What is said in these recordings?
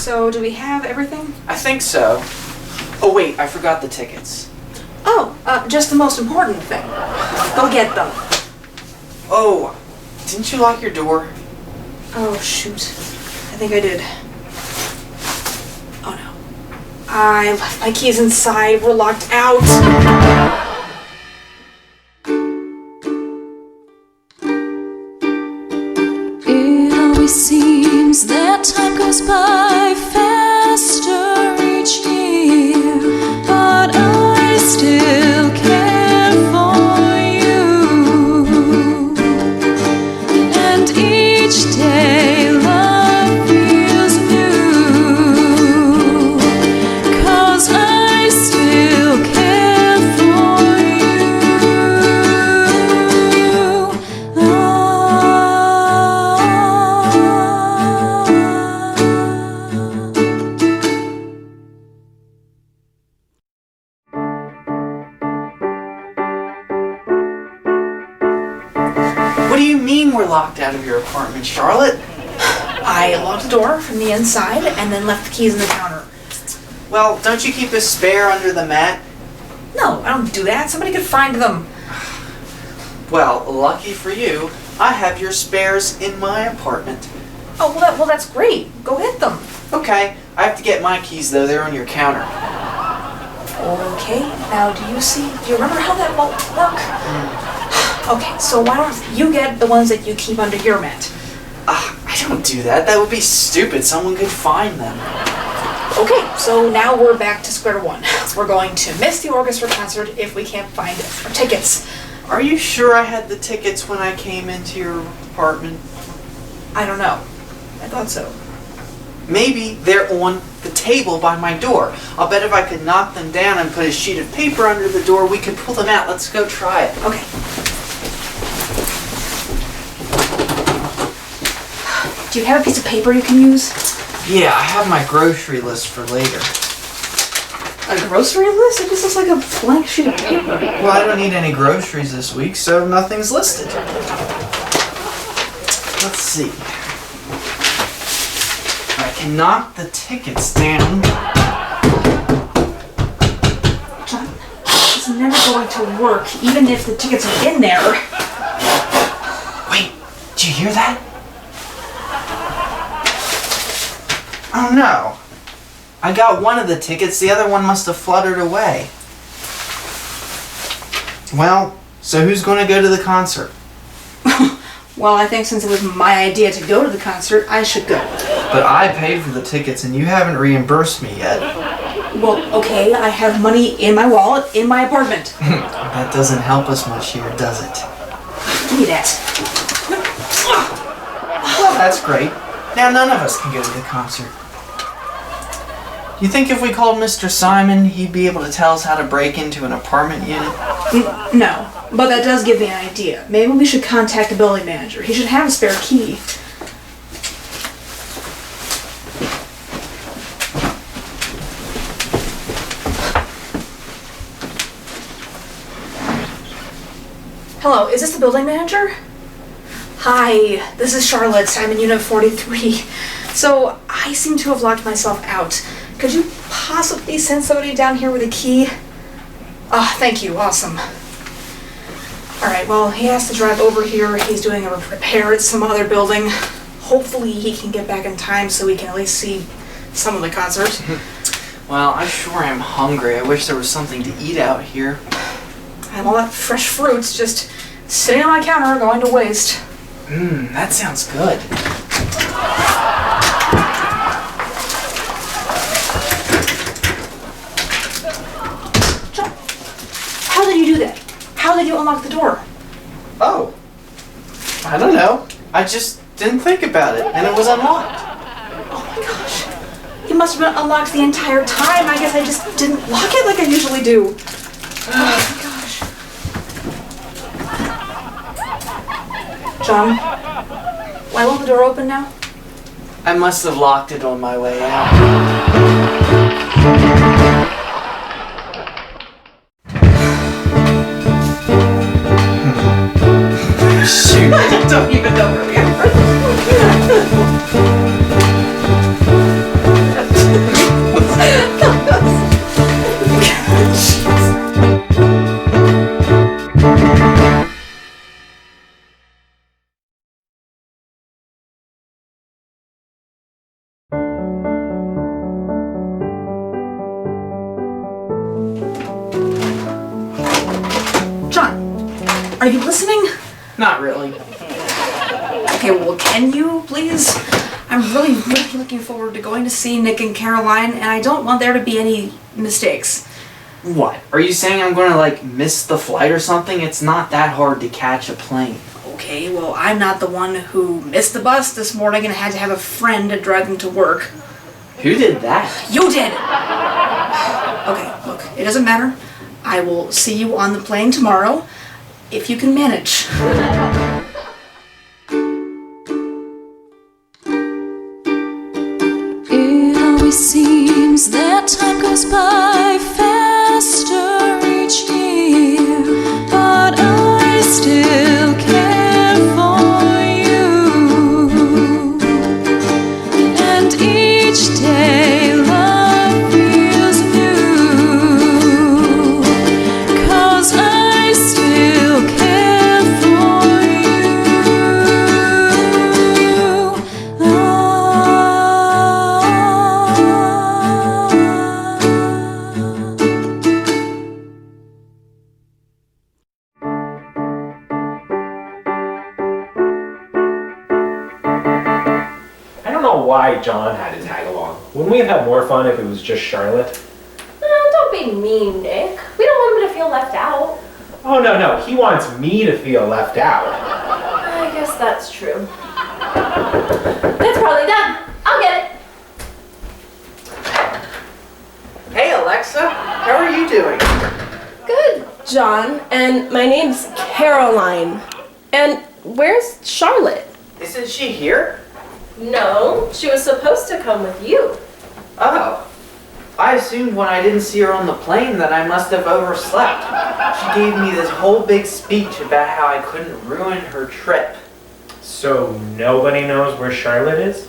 So, do we have everything? I think so. Oh wait, I forgot the tickets. Oh, just the most important thing. Go get them. Oh, didn't you lock your door? Oh, shoot. I think I did. Oh no. I left my keys inside. We're locked out. It always seems that time goes by faster each year, but I still care for you. And each day love feels new, 'cause I still care for you. What do you mean we're locked out of your apartment, Charlotte? I locked the door from the inside and then left the keys in the counter. Well, don't you keep a spare under the mat? No, I don't do that. Somebody could find them. Well, lucky for you, I have your spares in my apartment. Oh, well, that's great. Go get them. Okay, I have to get my keys though, they're on your counter. Okay, now do you remember how that won't work? Okay, so why don't you get the ones that you keep under your mat? I don't do that, that would be stupid, someone could find them. Okay, so now we're back to square one. We're going to miss the orchestra concert if we can't find our tickets. Are you sure I had the tickets when I came into your apartment? I don't know. I thought so. Maybe they're on the table by my door. I'll bet if I could knock them down and put a sheet of paper under the door, we could pull them out. Let's go try it. Okay. Do you have a piece of paper you can use? Yeah, I have my grocery list for later. A grocery list? It just looks like a blank sheet of paper. Well, I don't need any groceries this week, so nothing's listed. Let's see. I can knock the tickets down. John, this is never going to work, even if the tickets are in there. Wait, did you hear that? Oh no. I got one of the tickets, the other one must have fluttered away. Well, so who's going to go to the concert? Well, I think since it was my idea to go to the concert, I should go. But I paid for the tickets and you haven't reimbursed me yet. Well, okay, I have money in my wallet in my apartment. That doesn't help us much here, does it? Give me that. Well, that's great. Now none of us can go to the concert. You think if we called Mr. Simon, he'd be able to tell us how to break into an apartment unit? No, but that does give me an idea. Maybe we should contact the building manager. He should have a spare key. Hello, is this the building manager? Hi, this is Charlotte. I'm in Unit 43. So, I seem to have locked myself out. Could you possibly send somebody down here with a key? Ah, thank you. Awesome. Alright, well, he has to drive over here. He's doing a repair at some other building. Hopefully he can get back in time so we can at least see some of the concert. Well, I sure am hungry. I wish there was something to eat out here. And all that fresh fruit's just sitting on my counter going to waste. That sounds good. John, how did you do that? How did you unlock the door? Oh, I don't know. I just didn't think about it, and it was unlocked. Oh my gosh. It must have been unlocked the entire time. I guess I just didn't lock it like I usually do. Oh my gosh. John, why won't the door open now? I must have locked it on my way out. Shoot. I don't even know where we are. Are you listening? Not really. Okay, well, can you, please? I'm really looking forward to going to see Nick and Caroline, and I don't want there to be any mistakes. What? Are you saying I'm gonna, like, miss the flight or something? It's not that hard to catch a plane. Okay, well, I'm not the one who missed the bus this morning and had to have a friend to drive them to work. Who did that? You did! Okay, look, it doesn't matter. I will see you on the plane tomorrow, if you can manage. It always seems that time goes by faster each year, but I still care for you. And each day love feels new, 'cause I still care for you. I don't know why John had to tag along. Wouldn't we have had more fun if it was just Charlotte? Don't be mean, Nick. We don't want him to feel left out. Oh, no, he wants me to feel left out. I guess that's true. It's probably done. I'll get it. Hey, Alexa. How are you doing? Good, John. And my name's Caroline. And where's Charlotte? Isn't she here? No, she was supposed to come with you. Oh. I assumed when I didn't see her on the plane that I must have overslept. She gave me this whole big speech about how I couldn't ruin her trip. So nobody knows where Charlotte is?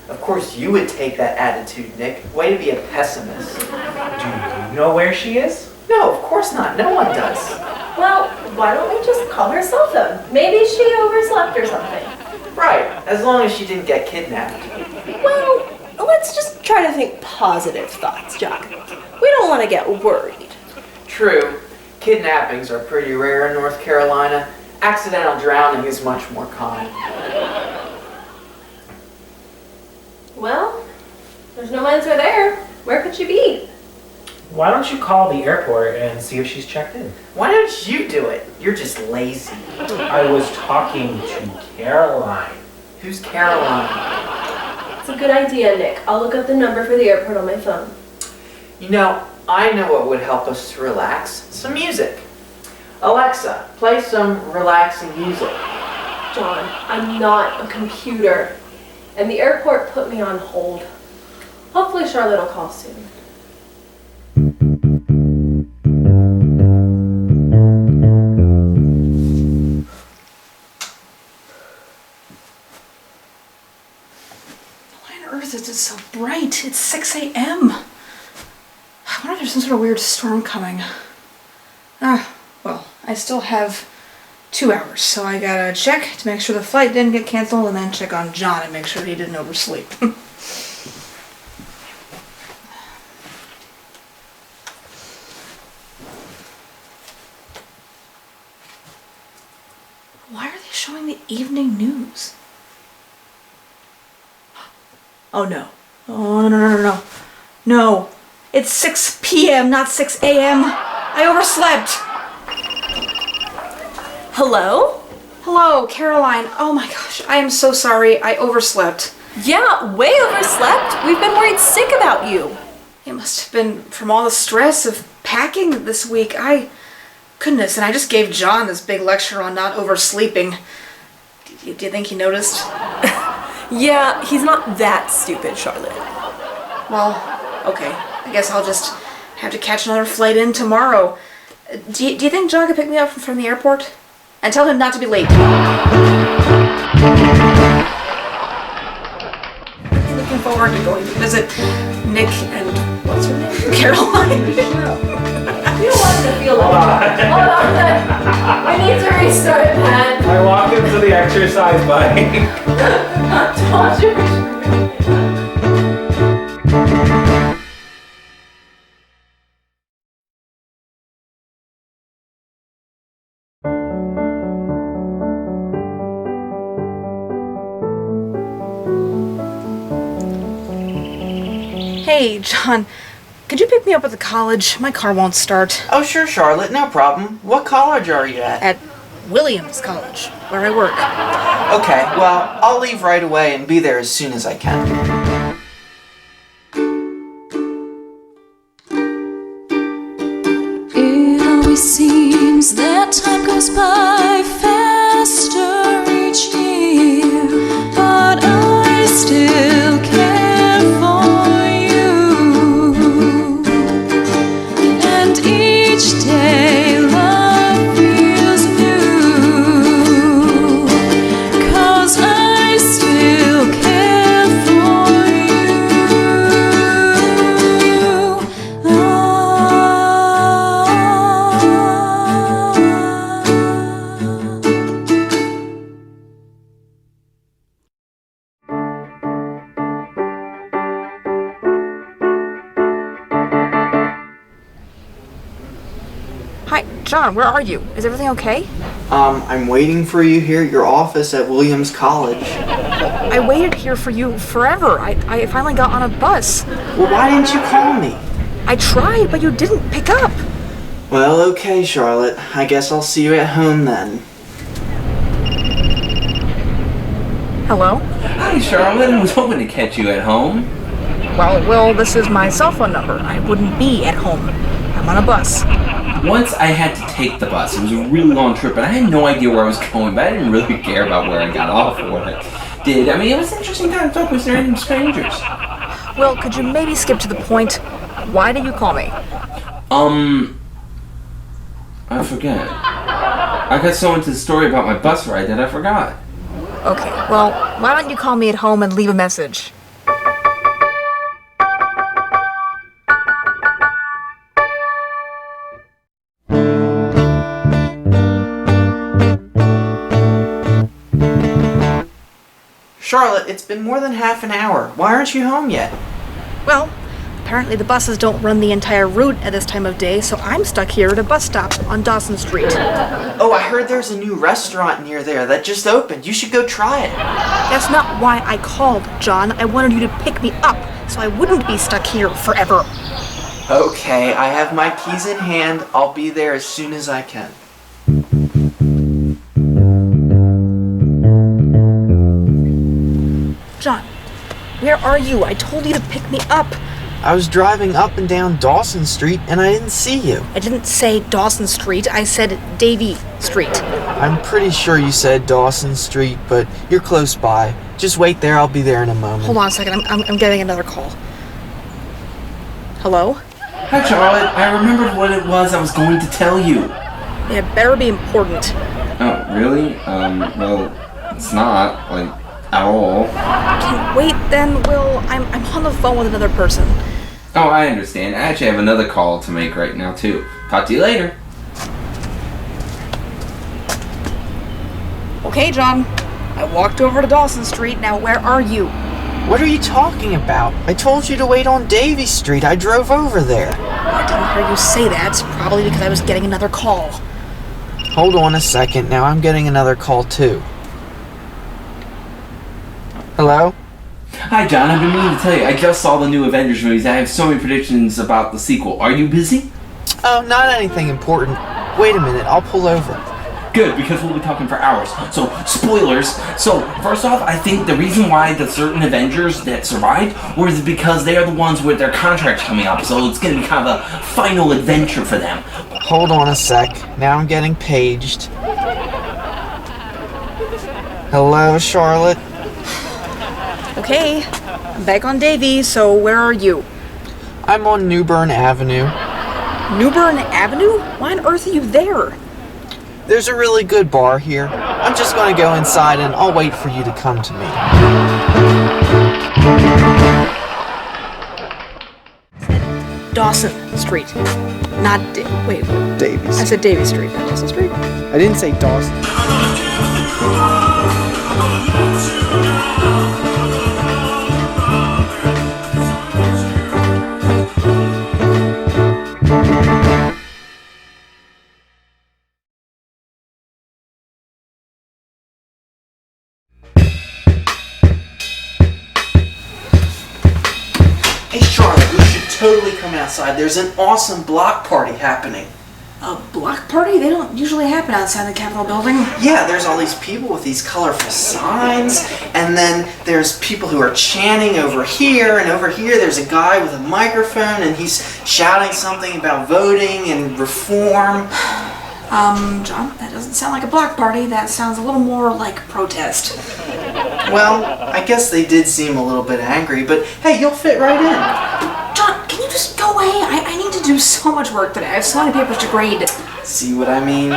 Of course you would take that attitude, Nick. Way to be a pessimist. Do you know where she is? No, of course not. No one does. Well, why don't we just call her cell phone? Maybe she overslept or something. Right, as long as she didn't get kidnapped. Well, let's just try to think positive thoughts, John. We don't want to get worried. True. Kidnappings are pretty rare in North Carolina. Accidental drowning is much more common. Well, there's no answer there. Where could she be? Why don't you call the airport and see if she's checked in? Why don't you do it? You're just lazy. I was talking to Caroline. Who's Caroline? It's a good idea, Nick. I'll look up the number for the airport on my phone. You know, I know what would help us to relax. Some music. Alexa, play some relaxing music. John, I'm not a computer. And the airport put me on hold. Hopefully Charlotte will call soon. Why on earth is it so bright? It's 6 a.m. I wonder if there's some sort of weird storm coming. Well, I still have 2 hours, so I gotta check to make sure the flight didn't get canceled and then check on John and make sure he didn't oversleep. Why are they showing the evening news? Oh no. Oh no. No. It's 6 p.m., not 6 a.m. I overslept. Hello? Hello, Caroline. Oh my gosh, I am so sorry. I overslept. Yeah, way overslept. We've been worried sick about you. It must have been from all the stress of packing this week. Goodness, and I just gave John this big lecture on not oversleeping. Do you think he noticed? Yeah, he's not that stupid, Charlotte. Well, okay. I guess I'll just have to catch another flight in tomorrow. Do you think John could pick me up from the airport? And tell him not to be late. Looking forward to going to visit Nick and what's her name? Caroline. We don't want him to feel like Hold on. We need to restart, man. I walk into the exercise bike. Don't you? Hey, John. Could you pick me up at the college? My car won't start. Oh, sure, Charlotte, no problem. What college are you at? At Williams College, where I work. Okay, well, I'll leave right away and be there as soon as I can. It always seems that time goes by faster each year, but I still care for you. And each day love feels new, 'cause I still care for you. Hi, John, where are you? Is everything okay? I'm waiting for you here at your office at Williams College. I waited here for you forever. I finally got on a bus. Well, why didn't you call me? I tried, but you didn't pick up. Well, okay, Charlotte. I guess I'll see you at home then. Hello? Hi, Charlotte. I was hoping to catch you at home. Well, this is my cell phone number. I wouldn't be at home. I'm on a bus. Once I had to take the bus. It was a really long trip, and I had no idea where I was going, but I didn't really care about where I got off or what I did. I mean, it was an interesting time to talk with random strangers. Well, could you maybe skip to the point? Why did you call me? I forget. I got so into the story about my bus ride that I forgot. Okay, well, why don't you call me at home and leave a message? Charlotte, it's been more than half an hour. Why aren't you home yet? Well, apparently the buses don't run the entire route at this time of day, so I'm stuck here at a bus stop on Dawson Street. Oh, I heard there's a new restaurant near there that just opened. You should go try it. That's not why I called, John. I wanted you to pick me up, so I wouldn't be stuck here forever. Okay, I have my keys in hand. I'll be there as soon as I can. John, where are you? I told you to pick me up. I was driving up and down Dawson Street and I didn't see you. I didn't say Dawson Street, I said Davie Street. I'm pretty sure you said Dawson Street, but you're close by. Just wait there, I'll be there in a moment. Hold on a second, I'm getting another call. Hello? Hi, Charlotte. I remembered what it was I was going to tell you. It better be important. Oh, really? Well, it's not, like, at all. Can't wait then, Will. I'm on the phone with another person. Oh, I understand. I actually have another call to make right now, too. Talk to you later. Okay, John. I walked over to Dawson Street. Now, where are you? What are you talking about? I told you to wait on Davie Street. I drove over there. I didn't hear you say that. Probably because I was getting another call. Hold on a second. Now I'm getting another call too. Hello? Hi, John. I've been meaning to tell you. I just saw the new Avengers movies. I have so many predictions about the sequel. Are you busy? Oh, not anything important. Wait a minute. I'll pull over. Good, because we'll be talking for hours. So, spoilers. So, first off, I think the reason why the certain Avengers that survived was because they are the ones with their contracts coming up. So, it's going to be kind of a final adventure for them. Hold on a sec. Now I'm getting paged. Hello, Charlotte? Okay, I'm back on Davie, so where are you? I'm on Newbern Avenue. Newbern Avenue? Why on earth are you there? There's a really good bar here. I'm just going to go inside and I'll wait for you to come to me. Dawson Street. Not wait. Davies. I said Davie Street, not Dawson Street. I didn't say Dawson. Hey, Charlotte. totally come outside. There's an awesome block party happening. A block party? They don't usually happen outside the Capitol building. Yeah, there's all these people with these colorful signs, and then there's people who are chanting over here, and over here there's a guy with a microphone, and he's shouting something about voting and reform. John, that doesn't sound like a block party. That sounds a little more like protest. Well, I guess they did seem a little bit angry, but hey, you'll fit right in. John, can you just go away? I need to do so much work today. I have so many papers to grade. See what I mean?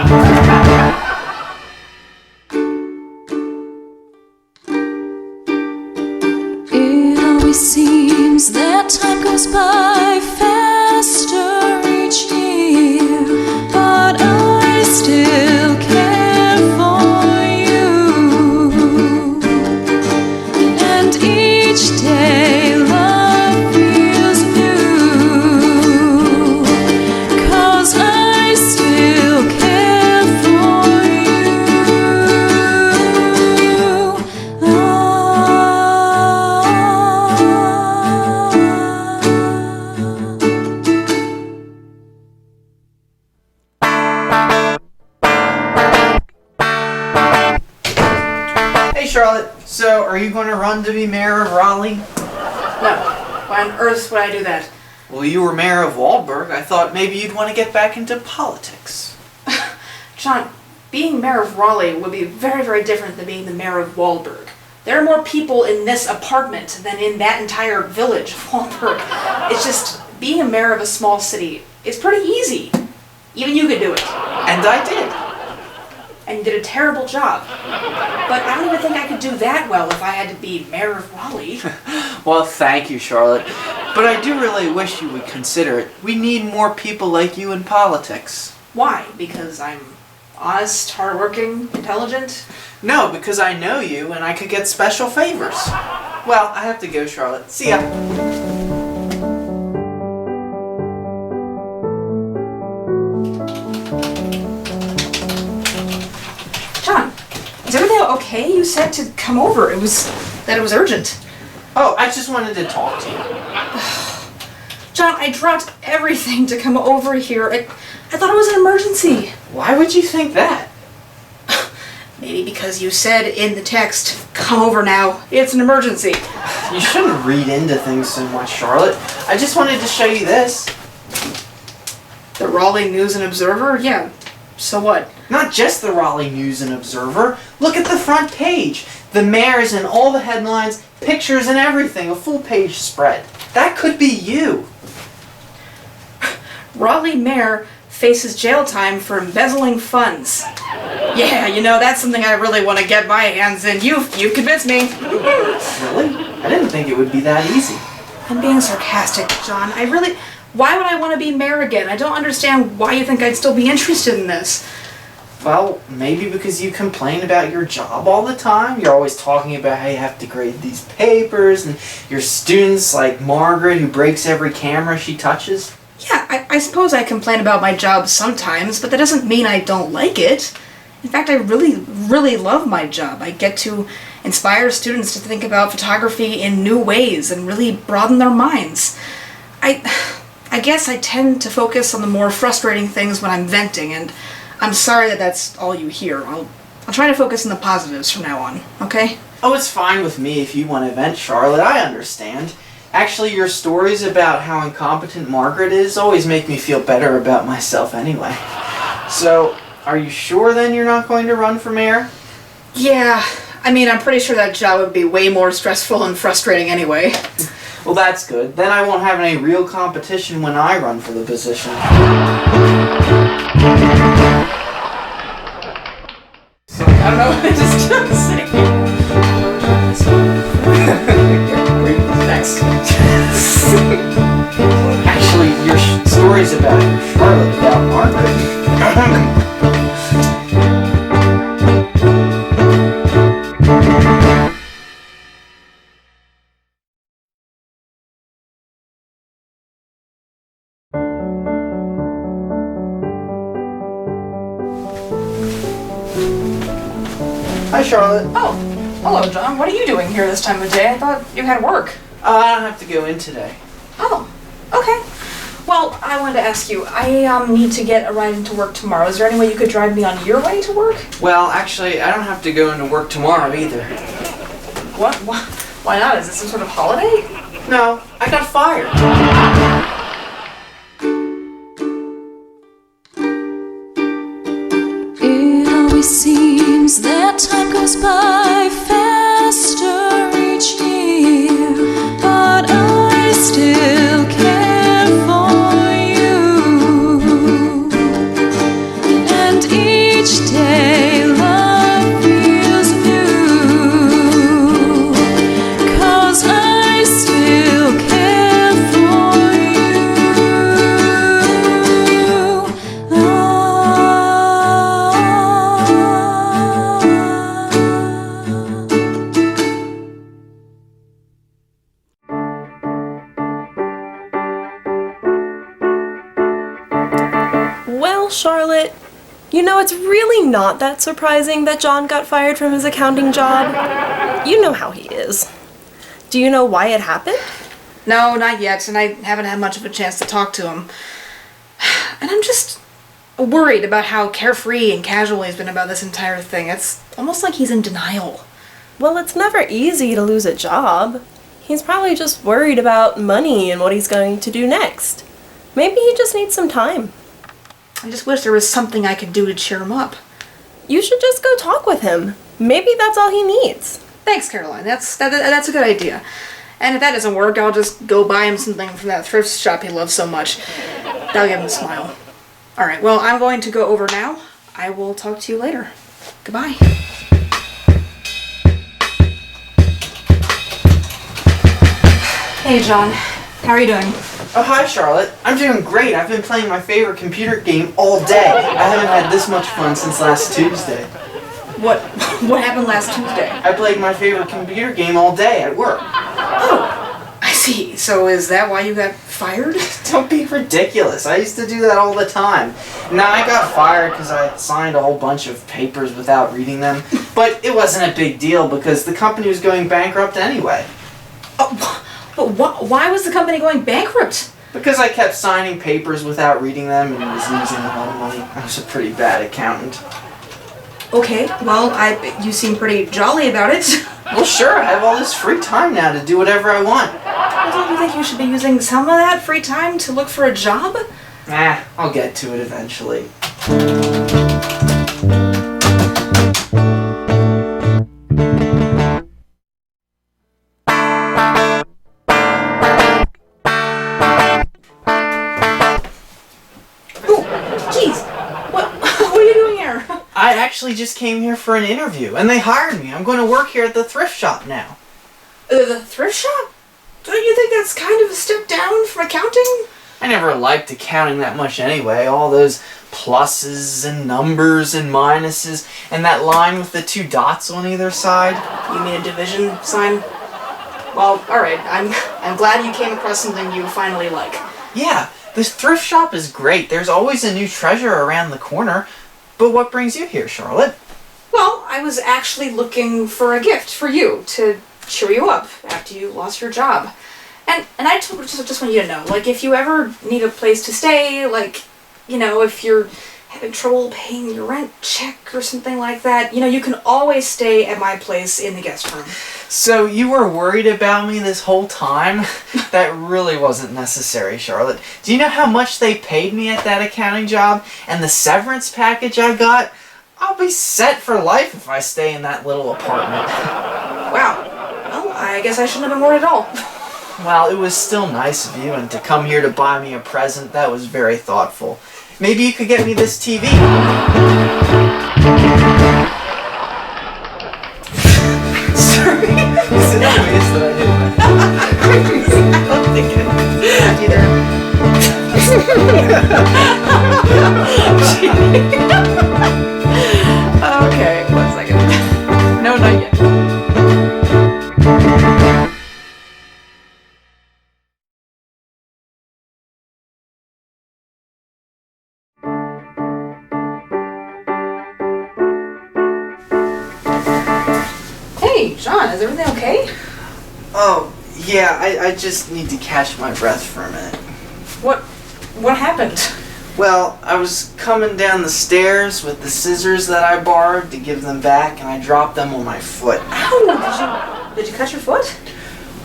It always seems that time goes by faster each year, but I still care for you. And each day love feels new, 'cause I still care for you. Hey Charlotte, so are you going to run to be mayor of Raleigh? No. Why on earth would I do that? Well, you were mayor of Waldburg. I thought maybe you'd want to get back into politics. John, being mayor of Raleigh would be very, very different than being the mayor of Waldburg. There are more people in this apartment than in that entire village of Waldburg. It's just, being a mayor of a small city is pretty easy. Even you could do it. And I did. And you did a terrible job. But I don't even think I could do that well if I had to be mayor of Raleigh. Well, thank you, Charlotte. But I do really wish you would consider it. We need more people like you in politics. Why? Because I'm honest, hardworking, intelligent? No, because I know you and I could get special favors. Well, I have to go, Charlotte. See ya. John, is everything okay? You said to come over. It was urgent. Oh, I just wanted to talk to you. John, I dropped everything to come over here. I thought it was an emergency. Why would you think that? Maybe because you said in the text, come over now. It's an emergency. You shouldn't read into things so much, Charlotte. I just wanted to show you this. The Raleigh News and Observer? Yeah, so what? Not just the Raleigh News and Observer. Look at the front page. The mayor is in all the headlines, pictures and everything, a full page spread. That could be you. Raleigh mayor faces jail time for embezzling funds. Yeah, you know, that's something I really want to get my hands in. You've convinced me. Really? I didn't think it would be that easy. I'm being sarcastic, John. Why would I want to be mayor again? I don't understand why you think I'd still be interested in this. Well, maybe because you complain about your job all the time. You're always talking about how you have to grade these papers, and your students like Margaret who breaks every camera she touches. Yeah, I suppose I complain about my job sometimes, but that doesn't mean I don't like it. In fact, I really, really love my job. I get to inspire students to think about photography in new ways and really broaden their minds. I guess I tend to focus on the more frustrating things when I'm venting, and I'm sorry that that's all you hear. I'll try to focus on the positives from now on, okay? Oh, it's fine with me if you want to vent, Charlotte. I understand. Actually, your stories about how incompetent Margaret is always make me feel better about myself anyway. So, are you sure then you're not going to run for mayor? Yeah, I mean, I'm pretty sure that job would be way more stressful and frustrating anyway. Well, that's good. Then I won't have any real competition when I run for the position. So, I don't know what I just sing. Next. Actually, your stories about Charlotte, about Margaret. Hi, Charlotte. Oh, hello, John. What are you doing here this time of day? I thought you had work. I don't have to go in today. Oh, okay. Okay. Well, I wanted to ask you, I need to get a ride into work tomorrow. Is there any way you could drive me on your way to work? Well, actually, I don't have to go into work tomorrow either. What? Why not? Is this some sort of holiday? No, I got fired. It always seems that time goes by faster each year, but I still care for you. And each day love feels new, 'cause I still care for you. Well, Charlotte, you know, it's really not that surprising that John got fired from his accounting job. You know how he is. Do you know why it happened? No, not yet, and I haven't had much of a chance to talk to him. And I'm just worried about how carefree and casual he's been about this entire thing. It's almost like he's in denial. Well, it's never easy to lose a job. He's probably just worried about money and what he's going to do next. Maybe he just needs some time. I just wish there was something I could do to cheer him up. You should just go talk with him. Maybe that's all he needs. Thanks, Caroline. That's a good idea. And if that doesn't work, I'll just go buy him something from that thrift shop he loves so much. That'll give him a smile. Alright, well, I'm going to go over now. I will talk to you later. Goodbye. Hey, John. How are you doing? Oh, hi, Charlotte. I'm doing great. I've been playing my favorite computer game all day. I haven't had this much fun since last Tuesday. What happened last Tuesday? I played my favorite computer game all day at work. Oh, I see. So is that why you got fired? Don't be ridiculous. I used to do that all the time. Now I got fired because I signed a whole bunch of papers without reading them. But it wasn't a big deal because the company was going bankrupt anyway. Oh, but why was the company going bankrupt? Because I kept signing papers without reading them and was losing a lot of money. I was a pretty bad accountant. Okay, well, you seem pretty jolly about it. Well, sure, I have all this free time now to do whatever I want. Well, don't you think you should be using some of that free time to look for a job? I'll get to it eventually. I actually just came here for an interview, and they hired me. I'm going to work here at the thrift shop now. The thrift shop? Don't you think that's kind of a step down from accounting? I never liked accounting that much anyway. All those pluses and numbers and minuses, and that line with the 2 dots on either side. You mean a division sign? Well, alright, I'm glad you came across something you finally like. Yeah, this thrift shop is great. There's always a new treasure around the corner. But what brings you here, Charlotte? Well, I was actually looking for a gift for you to cheer you up after you lost your job. And I just want you to know, like, if you ever need a place to stay, like, you know, if you're having trouble paying your rent check or something like that, you know, you can always stay at my place in the guest room. So you were worried about me this whole time? That really wasn't necessary, Charlotte. Do you know how much they paid me at that accounting job and the severance package I got? I'll be set for life if I stay in that little apartment. Wow. Well, I guess I shouldn't have been worried at all. Well, it was still nice of you, and to come here to buy me a present, that was very thoughtful. Maybe you could get me this TV. Sorry. Is it obvious that I did that? I don't think it. Okay, 1 second. No, not yet. Hey, John, is everything okay? Oh, yeah, I just need to catch my breath for a minute. What happened? Well, I was coming down the stairs with the scissors that I borrowed to give them back, and I dropped them on my foot. Ow! Did you cut your foot?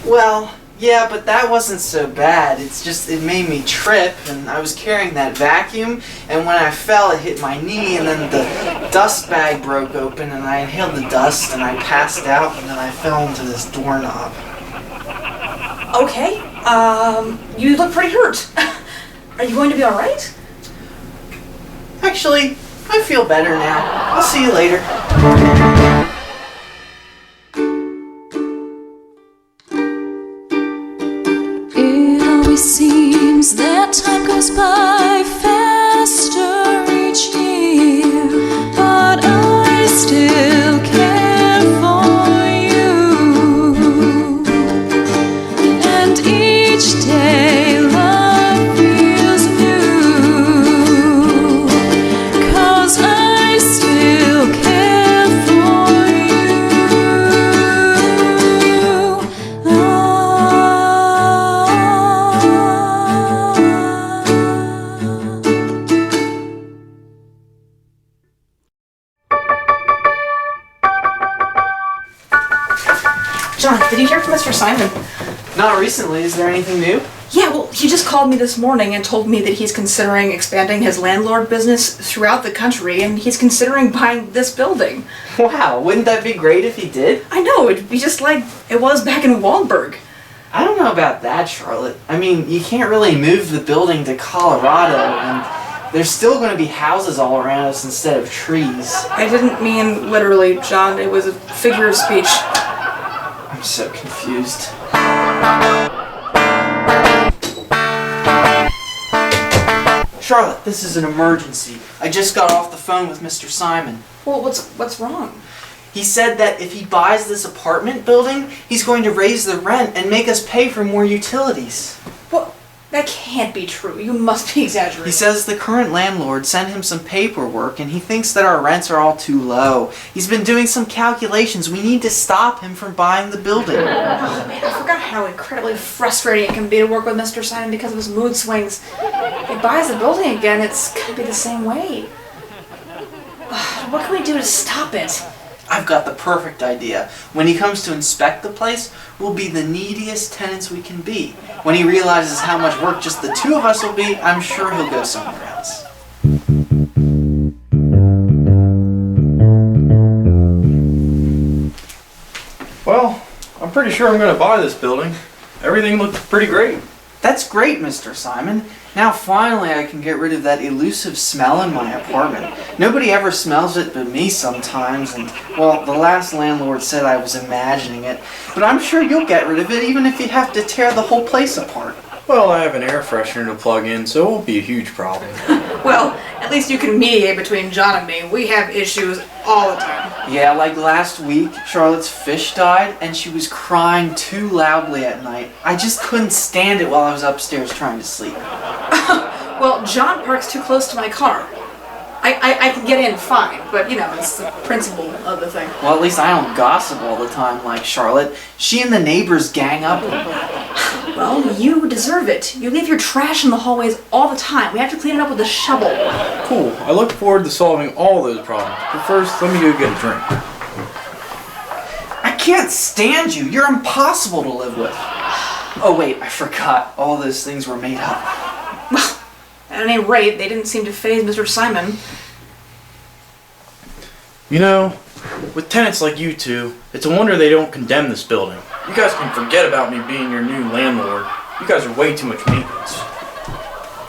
Well, yeah, but that wasn't so bad. It made me trip, and I was carrying that vacuum, and when I fell, it hit my knee, and then the dust bag broke open, and I inhaled the dust, and I passed out, and then I fell into this doorknob. Okay. You look pretty hurt. Are you going to be alright? Actually, I feel better now. I'll see you later. It always seems that time goes by faster each year, but I still care for you. And each day love feels new, 'cause I still care for you. John, did you hear from Mr. Simon? Not recently. Is there anything new? Yeah, well, he just called me this morning and told me that he's considering expanding his landlord business throughout the country, and he's considering buying this building. Wow, wouldn't that be great if he did? I know, it'd be just like it was back in Waldburg. I don't know about that, Charlotte. I mean, you can't really move the building to Colorado, and there's still going to be houses all around us instead of trees. I didn't mean literally, John. It was a figure of speech. I'm so confused. Charlotte, this is an emergency. I just got off the phone with Mr. Simon. Well, what's wrong? He said that if he buys this apartment building, he's going to raise the rent and make us pay for more utilities. Well, that can't be true. You must be exaggerating. He says the current landlord sent him some paperwork and he thinks that our rents are all too low. He's been doing some calculations. We need to stop him from buying the building. Oh man, I forgot how incredibly frustrating it can be to work with Mr. Simon because of his mood swings. If he buys the building again, it's gonna be the same way. What can we do to stop it? I've got the perfect idea. When he comes to inspect the place, we'll be the neediest tenants we can be. When he realizes how much work just the two of us will be, I'm sure he'll go somewhere else. Well, I'm pretty sure I'm going to buy this building. Everything looked pretty great. That's great, Mr. Simon. Now finally I can get rid of that elusive smell in my apartment. Nobody ever smells it but me sometimes, and, well, the last landlord said I was imagining it. But I'm sure you'll get rid of it even if you have to tear the whole place apart. Well, I have an air freshener to plug in, so it won't be a huge problem. Well, at least you can mediate between John and me. We have issues all the time. Yeah, like last week, Charlotte's fish died and she was crying too loudly at night. I just couldn't stand it while I was upstairs trying to sleep. Well, John parks too close to my car. I can get in fine, but you know, it's the principle of the thing. Well, at least I don't gossip all the time like Charlotte. She and the neighbors gang up on me. Well, you deserve it. You leave your trash in the hallways all the time. We have to clean it up with a shovel. Cool. I look forward to solving all those problems. But first, let me go get a drink. I can't stand you. You're impossible to live with. Oh wait, I forgot. All those things were made up. Well, at any rate, they didn't seem to faze Mr. Simon. You know, with tenants like you two, it's a wonder they don't condemn this building. You guys can forget about me being your new landlord. You guys are way too much maintenance.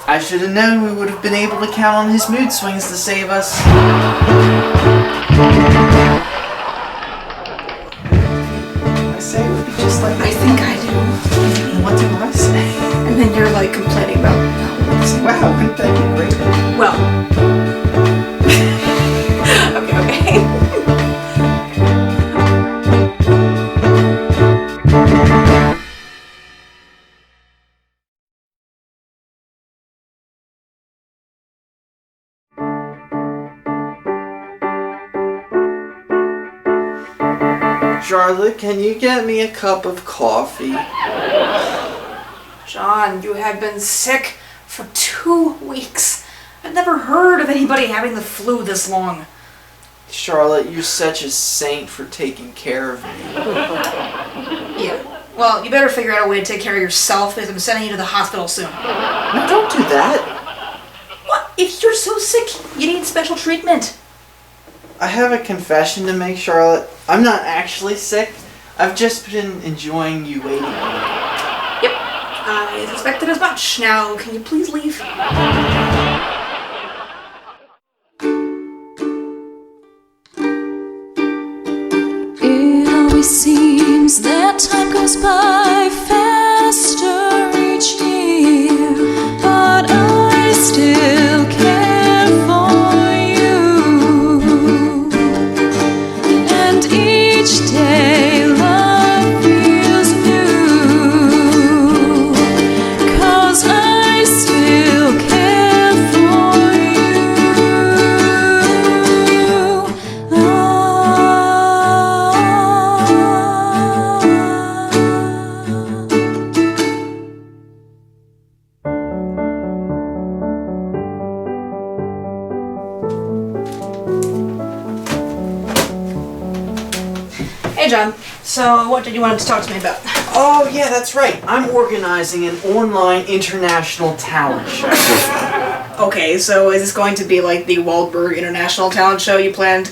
I should have known we would have been able to count on his mood swings to save us. I say it would be just like I think I do. what do I say? And then you're like complaining about Wow, wouldn't that be great? well. Okay. Charlotte, can you get me a cup of coffee? John, you have been sick For 2 weeks. I've never heard of anybody having the flu this long. Charlotte, you're such a saint for taking care of me. Yeah. Well, you better figure out a way to take care of yourself because I'm sending you to the hospital soon. No, don't do that. What? If you're so sick, you need special treatment. I have a confession to make, Charlotte. I'm not actually sick. I've just been enjoying you waiting on me. Yep. I suspected as much. Now, can you please leave? It always seems that time goes by faster each year, but I still care for you. And each day love feels new, 'cause I still care for you. Hey, John. So, what did you want to talk to me about? Oh, yeah, that's right. I'm organizing an online international talent show. Okay, so is this going to be like the Waldberg International Talent Show you planned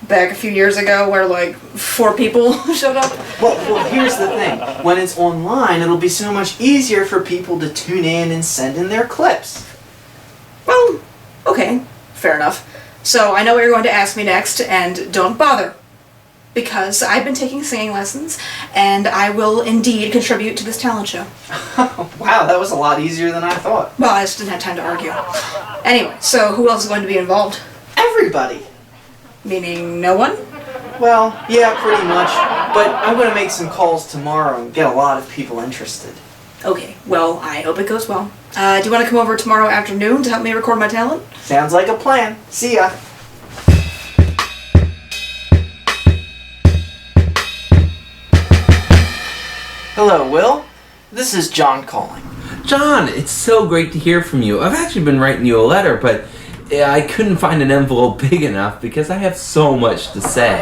back a few years ago where like 4 people showed up? Well, here's the thing. When it's online, it'll be so much easier for people to tune in and send in their clips. Well, okay, fair enough. So I know what you're going to ask me next, and don't bother. Because I've been taking singing lessons, and I will indeed contribute to this talent show. Wow, that was a lot easier than I thought. Well, I just didn't have time to argue. Anyway, so who else is going to be involved? Everybody. Meaning no one? Well, yeah, pretty much. But I'm going to make some calls tomorrow and get a lot of people interested. Okay, well, I hope it goes well. Do you want to come over tomorrow afternoon to help me record my talent? Sounds like a plan. See ya. Hello, Will. This is John calling. John, it's so great to hear from you. I've actually been writing you a letter, but I couldn't find an envelope big enough because I have so much to say.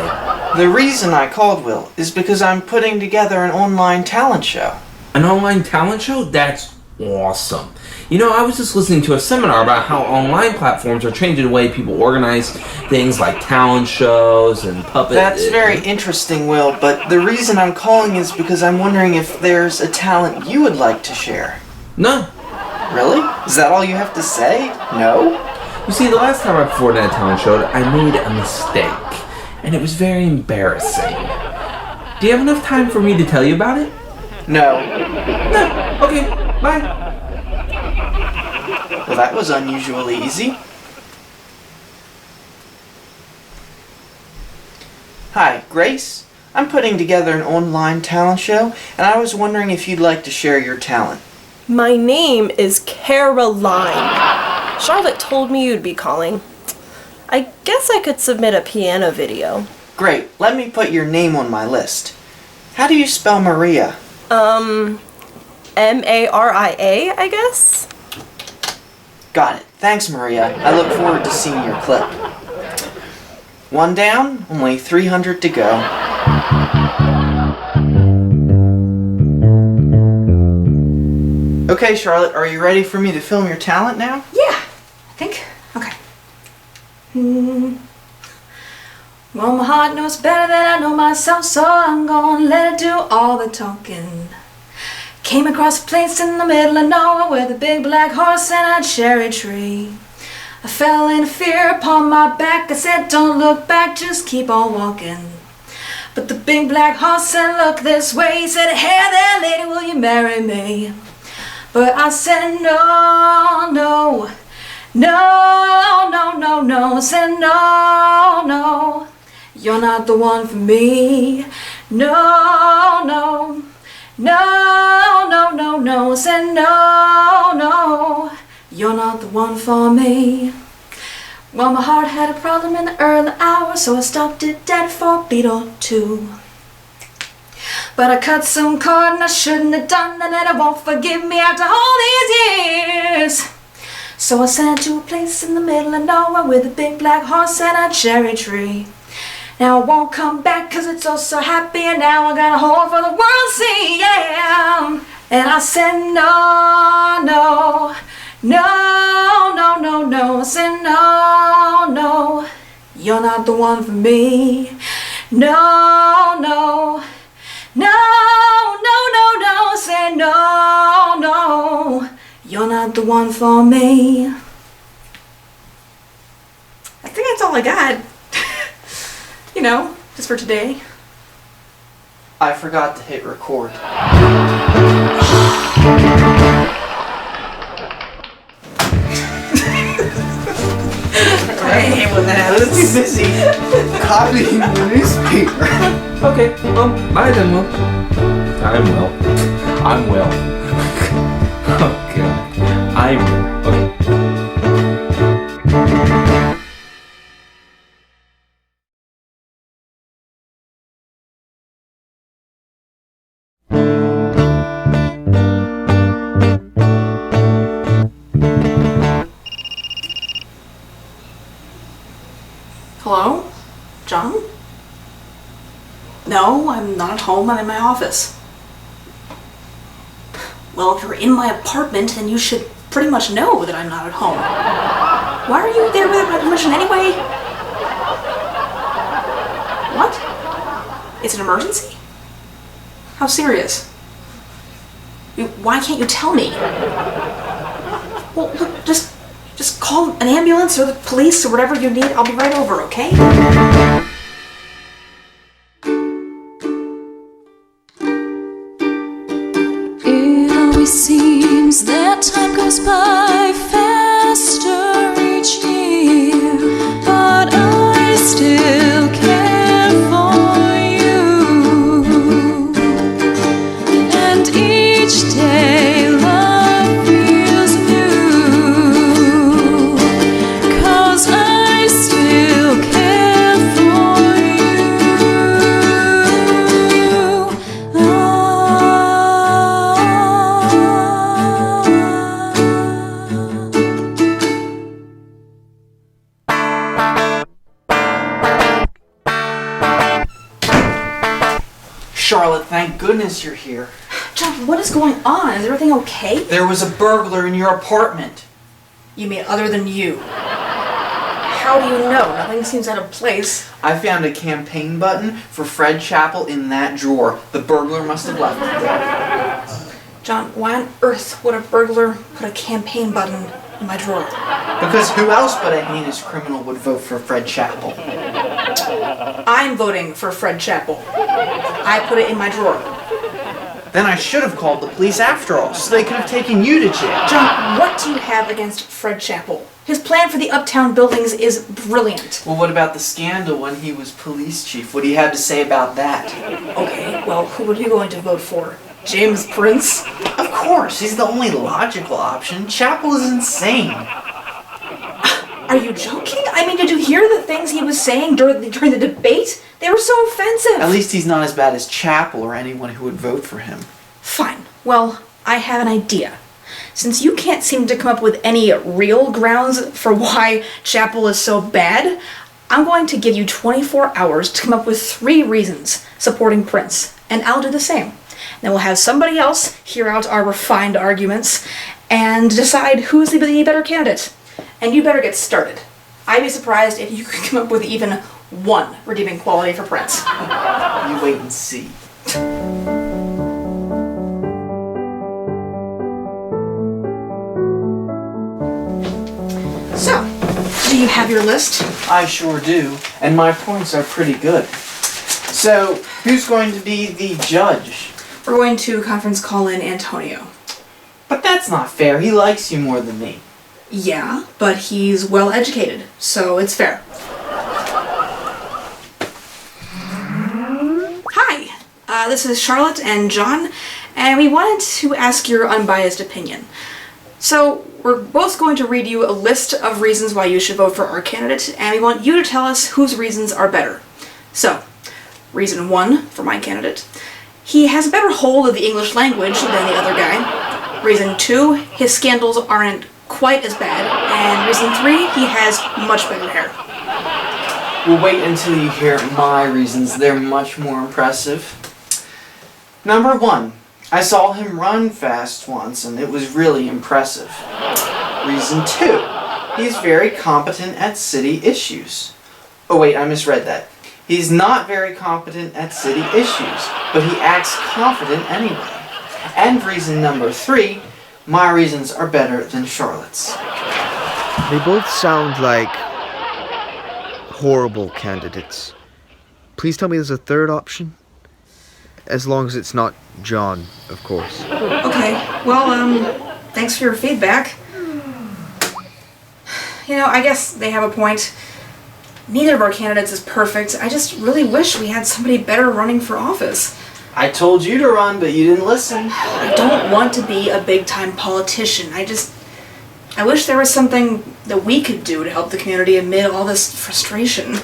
The reason I called, Will, is because I'm putting together an online talent show. An online talent show? That's awesome. You know, I was just listening to a seminar about how online platforms are changing the way people organize things like talent shows and puppet. That's very interesting, Will, but the reason I'm calling is because I'm wondering if there's a talent you would like to share. No. Really? Is that all you have to say? No? You see, the last time I performed at a talent show, I made a mistake, and it was very embarrassing. Do you have enough time for me to tell you about it? No. No. Okay, bye. Well, that was unusually easy. Hi, Grace. I'm putting together an online talent show, and I was wondering if you'd like to share your talent. My name is Caroline. Charlotte told me you'd be calling. I guess I could submit a piano video. Great. Let me put your name on my list. How do you spell Maria? Maria, I guess? Got it. Thanks, Maria. I look forward to seeing your clip. One down, only 300 to go. Okay, Charlotte, are you ready for me to film your talent now? Yeah, I think. Okay. Well, my heart knows better than I know myself, so I'm gonna let it do all the talking. Came across a place in the middle of nowhere with a big black horse and a cherry tree. I fell in fear upon my back. I said, don't look back, just keep on walking. But the big black horse said, look this way. He said, hey there, lady, will you marry me? But I said, no, no, no, no, no, no. I said, no, no, you're not the one for me. No, no, no, no, no, no. I said, no, no, you're not the one for me. Well, my heart had a problem in the early hours, so I stopped it dead for a beat or two. But I cut some cord and I shouldn't have done that, and it won't forgive me after all these years. So I sent her to a place in the middle of nowhere with a big black horse and a cherry tree. Now I won't come back 'cause it's all so happy, and now I got a hole for the world to see, yeah. And I said no, no, no, no, no, no. I said no, no, you're not the one for me. No, no, no, no, no, no. I said no, no, you're not the one for me. I think that's all I got. You know, just for today. I forgot to hit record. I hate when that happens. Let's be busy copying the newspaper. Okay, bye then, Will. I'm Will. Oh god. I'm Will. Okay. Hello? John? No, I'm not at home. I'm in my office. Well, if you're in my apartment, then you should pretty much know that I'm not at home. Why are you there without my permission anyway? What? It's an emergency? How serious? Why can't you tell me? Well, look, just call an ambulance or the police or whatever you need. I'll be right over, okay? It always seems that time goes by faster each year, but I still care for you. And each day love feels new, 'cause I still care for you. Charlotte, thank goodness you're here. John, what is going on? Is everything okay? There was a burglar in your apartment. You mean other than you? How do you know? Nothing seems out of place. I found a campaign button for Fred Chappell in that drawer. The burglar must have left it there. John, why on earth would a burglar put a campaign button in my drawer? Because who else but a heinous criminal would vote for Fred Chappell? I'm voting for Fred Chappell. I put it in my drawer. Then I should have called the police after all, so they could have taken you to jail. John, what do you have against Fred Chappell? His plan for the uptown buildings is brilliant. Well, what about the scandal when he was police chief? What do you have to say about that? Okay, well, who are you going to vote for? James Prince? Of course, he's the only logical option. Chappell is insane. Are you joking? I mean, did you hear the things he was saying during the debate? They were so offensive. At least he's not as bad as Chappell or anyone who would vote for him. Fine. Well, I have an idea. Since you can't seem to come up with any real grounds for why Chappell is so bad, I'm going to give you 24 hours to come up with 3 reasons supporting Prince, and I'll do the same. Then we'll have somebody else hear out our refined arguments and decide who's the better candidate. And you better get started. I'd be surprised if you could come up with even one redeeming quality for Prince. You wait and see. So, do you have your list? I sure do, and my points are pretty good. So, who's going to be the judge? We're going to conference call in Antonio. But that's not fair. He likes you more than me. Yeah, but he's well educated, so it's fair. Hi, this is Charlotte and John, and we wanted to ask your unbiased opinion. So, we're both going to read you a list of reasons why you should vote for our candidate, and we want you to tell us whose reasons are better. So, reason 1 for my candidate. He has a better hold of the English language than the other guy. Reason 2, his scandals aren't quite as bad, and reason 3, he has much better hair. We'll wait until you hear my reasons. They're much more impressive. Number 1, I saw him run fast once, and it was really impressive. Reason 2, he's very competent at city issues. Oh wait, I misread that. He's not very competent at city issues, but he acts confident anyway. And reason number 3, my reasons are better than Charlotte's. They both sound like horrible candidates. Please tell me there's a third option? As long as it's not John, of course. Okay, well, thanks for your feedback. You know, I guess they have a point. Neither of our candidates is perfect. I just really wish we had somebody better running for office. I told you to run, but you didn't listen. I don't want to be a big-time politician. I wish there was something that we could do to help the community amid all this frustration.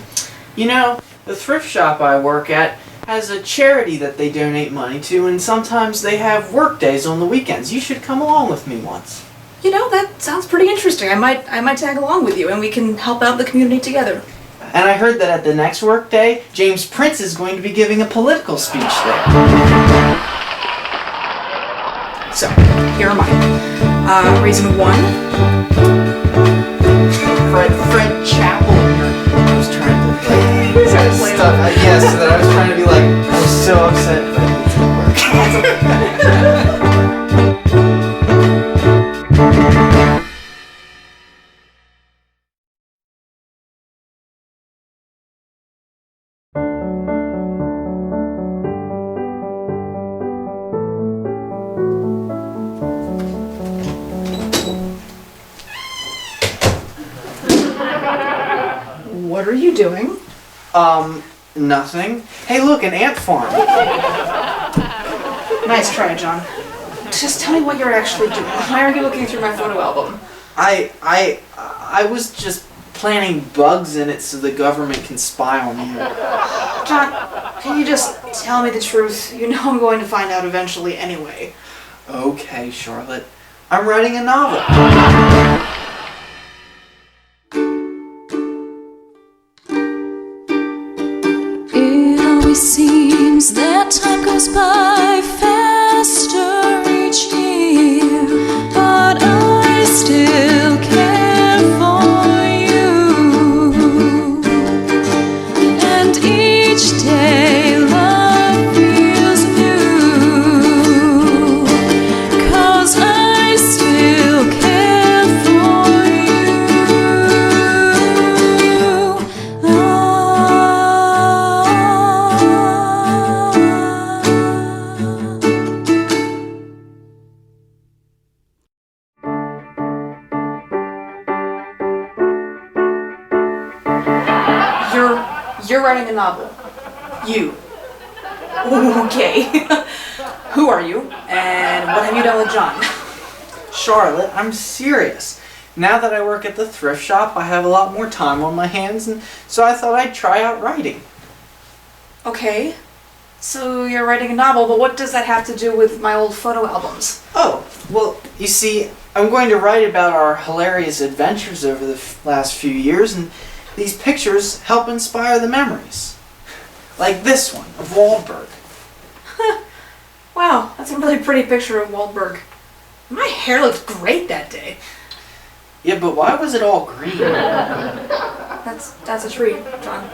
You know, the thrift shop I work at has a charity that they donate money to, and sometimes they have work days on the weekends. You should come along with me once. You know, that sounds pretty interesting. I might tag along with you, and we can help out the community together. And I heard that at the next work day, James Prince is going to be giving a political speech there. So, here are mine. Reason 1. Fred Chapel. I was trying to play stuff. Yes, that I was trying to be like, I was so upset, but it didn't work. What are you doing? Nothing. Hey, look, an ant farm. Nice try, John. Just tell me what you're actually doing. Why are you looking through my photo album? I was just planting bugs in it so the government can spy on you. John, can you just tell me the truth? You know I'm going to find out eventually anyway. Okay, Charlotte. I'm writing a novel. It always seems that time goes by faster each year, but I still care for you. And each day love feels new, 'cause I still care for You're writing a novel. You. Okay. Who are you? And what have you done with John? Charlotte, I'm serious. Now that I work at the thrift shop, I have a lot more time on my hands, and so I thought I'd try out writing. Okay. So you're writing a novel, but what does that have to do with my old photo albums? Oh, well, you see, I'm going to write about our hilarious adventures over the last few years, and these pictures help inspire the memories. Like this one, of Waldberg. Wow, that's a really pretty picture of Waldberg. My hair looked great that day. Yeah, but why was it all green? That's a tree, John.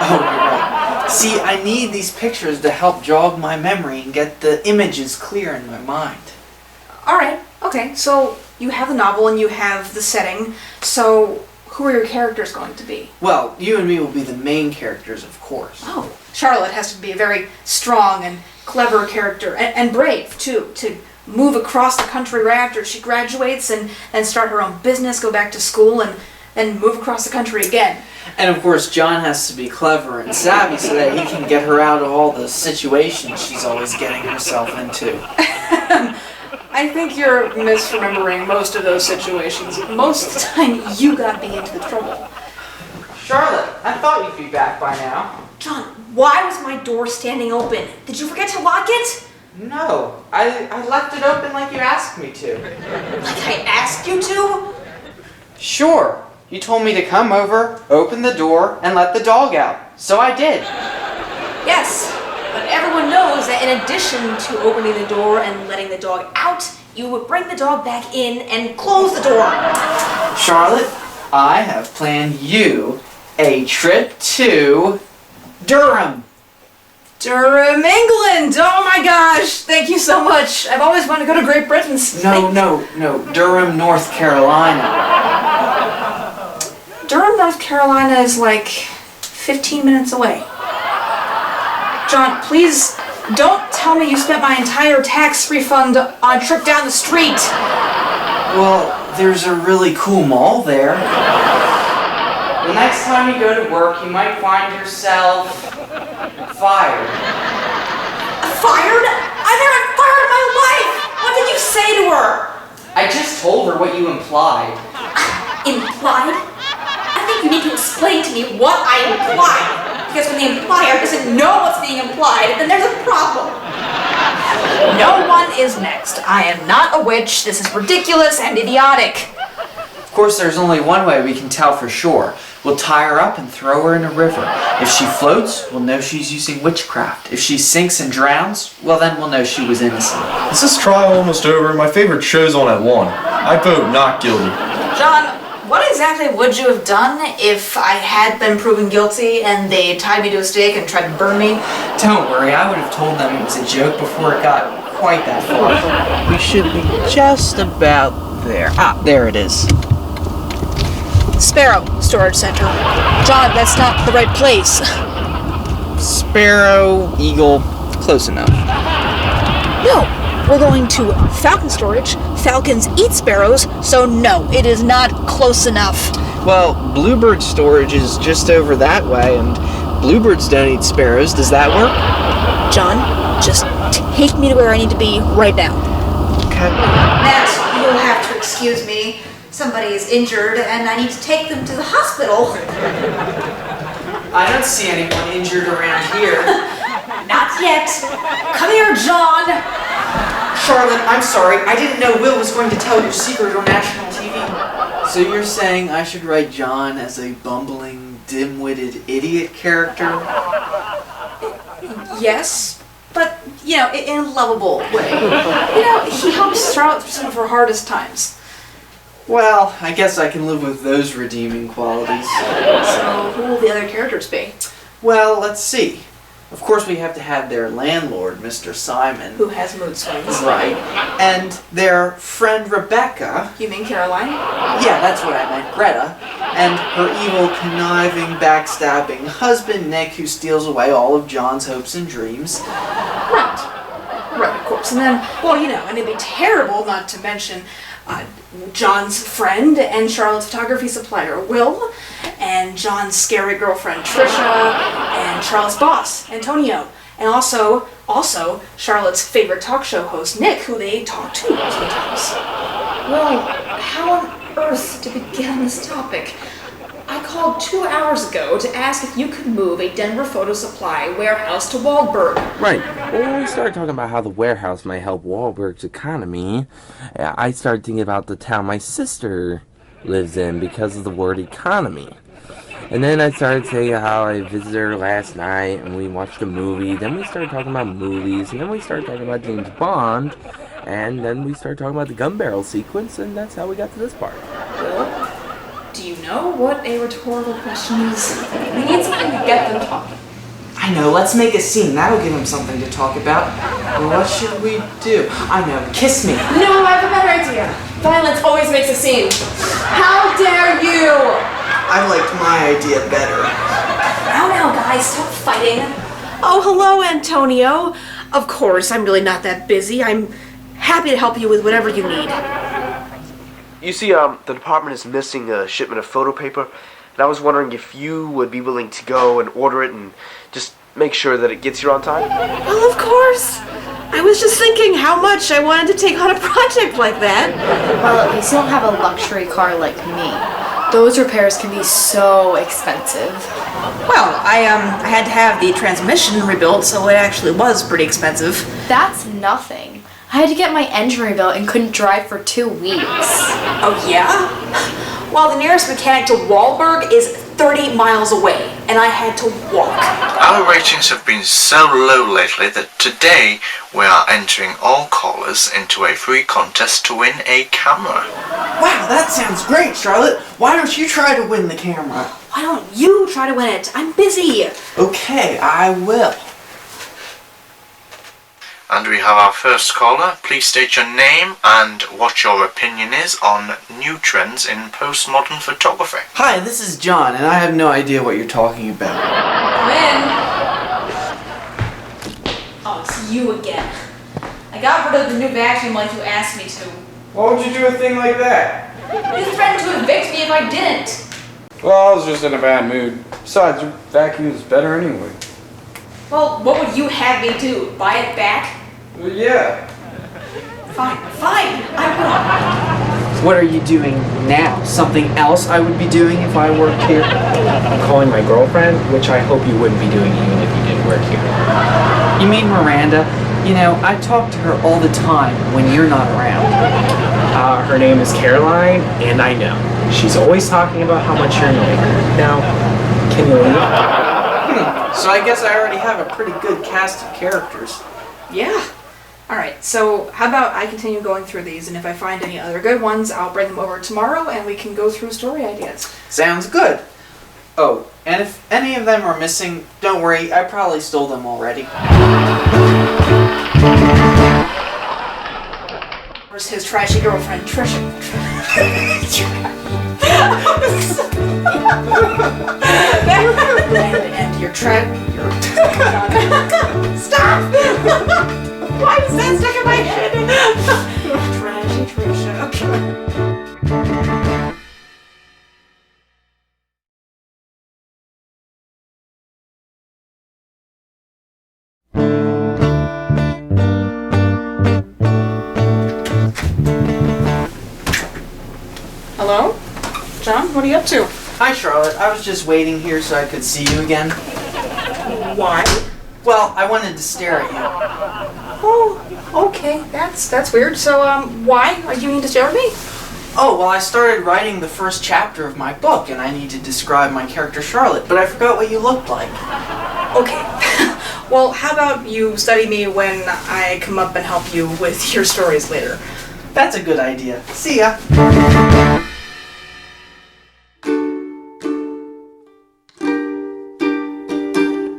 Oh, you're right. See, I need these pictures to help jog my memory and get the images clear in my mind. Alright, okay, so you have the novel and you have the setting, so who are your characters going to be? Well, you and me will be the main characters, of course. Oh, Charlotte has to be a very strong and clever character, and brave, too, to move across the country right after she graduates and start her own business, go back to school, and then move across the country again. And of course, John has to be clever and savvy so that he can get her out of all the situations she's always getting herself into. I think you're misremembering most of those situations. Most of the time, you got me into the trouble. Charlotte, I thought you'd be back by now. John, why was my door standing open? Did you forget to lock it? No, I left it open like you asked me to. Like I asked asked you to? Sure. You told me to come over, open the door, and let the dog out. So I did. Yes, but everyone knows that in addition to opening the door and letting the dog out, you would bring the dog back in and close the door. Charlotte, I have planned you a trip to Durham. Durham, England! Oh my gosh, thank you so much. I've always wanted to go to Great Britain. No, Durham, North Carolina. Durham, North Carolina is like 15 minutes away. John, please don't tell me you spent my entire tax refund on a trip down the street. Well, there's a really cool mall there. The next time you go to work, you might find yourself fired. Fired? I never fired in my life! What did you say to her? I just told her what you implied. Implied? I think you need to explain to me what I implied. Because when the implier doesn't know what's being implied, then there's a problem. No one is next. I am not a witch. This is ridiculous and idiotic. Of course, there's only one way we can tell for sure. We'll tie her up and throw her in a river. If she floats, we'll know she's using witchcraft. If she sinks and drowns, well then we'll know she was innocent. Is this trial almost over? My favorite show's on at 1. I vote not guilty. John, what exactly would you have done if I had been proven guilty and they tied me to a stake and tried to burn me? Don't worry, I would have told them it was a joke before it got quite that far. We should be just about there. Ah, there it is. Sparrow Storage Center. John, that's not the right place. Sparrow, Eagle, close enough. No, we're going to Falcon Storage. Falcons eat sparrows, so no, it is not close enough. Well, Bluebird Storage is just over that way, and bluebirds don't eat sparrows. Does that work? John, just take me to where I need to be right now. Okay. Matt, you'll have to excuse me. Somebody is injured and I need to take them to the hospital. I don't see anyone injured around here. Not yet. Come here, John. Charlotte, I'm sorry. I didn't know Will was going to tell your secret on national TV. So you're saying I should write John as a bumbling, dim-witted idiot character? Yes, but, in a lovable way. He helps Charlotte through some of her hardest times. Well, I guess I can live with those redeeming qualities. So, who will the other characters be? Well, let's see. Of course, we have to have their landlord, Mr. Simon. Who has mood swings. Right. And their friend Rebecca. You mean Caroline? Yeah, that's what I meant, Greta. And her evil, conniving, backstabbing husband, Nick, who steals away all of John's hopes and dreams. Right, of course. And then, and it'd be terrible not to mention John's friend and Charlotte's photography supplier, Will, and John's scary girlfriend, Trisha, and Charlotte's boss, Antonio, and also Charlotte's favorite talk show host, Nick, who they talk to sometimes. Well, how on earth to begin on this topic? I called 2 hours ago to ask if you could move a Denver photo supply warehouse to Waldburg. Right. Well, when we started talking about how the warehouse might help Wahlberg's economy, I started thinking about the town my sister lives in because of the word economy. And then I started saying how I visited her last night and we watched a movie. Then we started talking about movies, and then we started talking about James Bond, and then we started talking about the gun barrel sequence, and that's how we got to this part. Well, do you know what a rhetorical question is? We need something to get them talking. I know, let's make a scene. That'll give them something to talk about. Well, what should we do? I know, kiss me. No, I have a better idea. Violence always makes a scene. How dare you! I liked my idea better. Now, guys, stop fighting. Oh, hello, Antonio. Of course, I'm really not that busy. I'm happy to help you with whatever you need. You see, the department is missing a shipment of photo paper, and I was wondering if you would be willing to go and order it and just make sure that it gets here on time? Well, of course. I was just thinking how much I wanted to take on a project like that. Well, at least you don't have a luxury car like me. Those repairs can be so expensive. Well, I had to have the transmission rebuilt, so it actually was pretty expensive. That's nothing. I had to get my engine rebuilt and couldn't drive for 2 weeks. Oh yeah? Well, the nearest mechanic to Wahlberg is 30 miles away, and I had to walk. Our ratings have been so low lately that today we are entering all callers into a free contest to win a camera. Wow, that sounds great, Charlotte. Why don't you try to win the camera? Why don't you try to win it? I'm busy. Okay, I will. And we have our first caller. Please state your name and what your opinion is on new trends in postmodern photography. Hi, this is John, and I have no idea what you're talking about. When? Oh, it's you again. I got rid of the new vacuum like you asked me to. Why would you do a thing like that? You threatened to evict me if I didn't. Well, I was just in a bad mood. Besides, your vacuum is better anyway. Well, what would you have me do? Buy it back? Well, yeah. Fine, I What are you doing now? Something else I would be doing if I worked here? Calling my girlfriend, which I hope you wouldn't be doing even if you did work here. You mean Miranda? You know, I talk to her all the time when you're not around. Her name is Caroline, and I know. She's always talking about how much you're annoying her. Now, can you leave? So I guess I already have a pretty good cast of characters. Yeah. Alright, so how about I continue going through these, and if I find any other good ones, I'll bring them over tomorrow and we can go through story ideas. Sounds good. Oh, and if any of them are missing, don't worry, I probably stole them already. Where's his trashy girlfriend, Trisha? and your Stop! Why is that stuck in my head? Trashy Trisha. Hello? John, what are you up to? Hi, Charlotte. I was just waiting here so I could see you again. Why? Well, I wanted to stare at you. Oh, okay. That's weird. So, why are you needing to stare at me? Oh, well, I started writing the first chapter of my book, and I need to describe my character Charlotte, but I forgot what you looked like. Okay. Well, how about you study me when I come up and help you with your stories later? That's a good idea. See ya.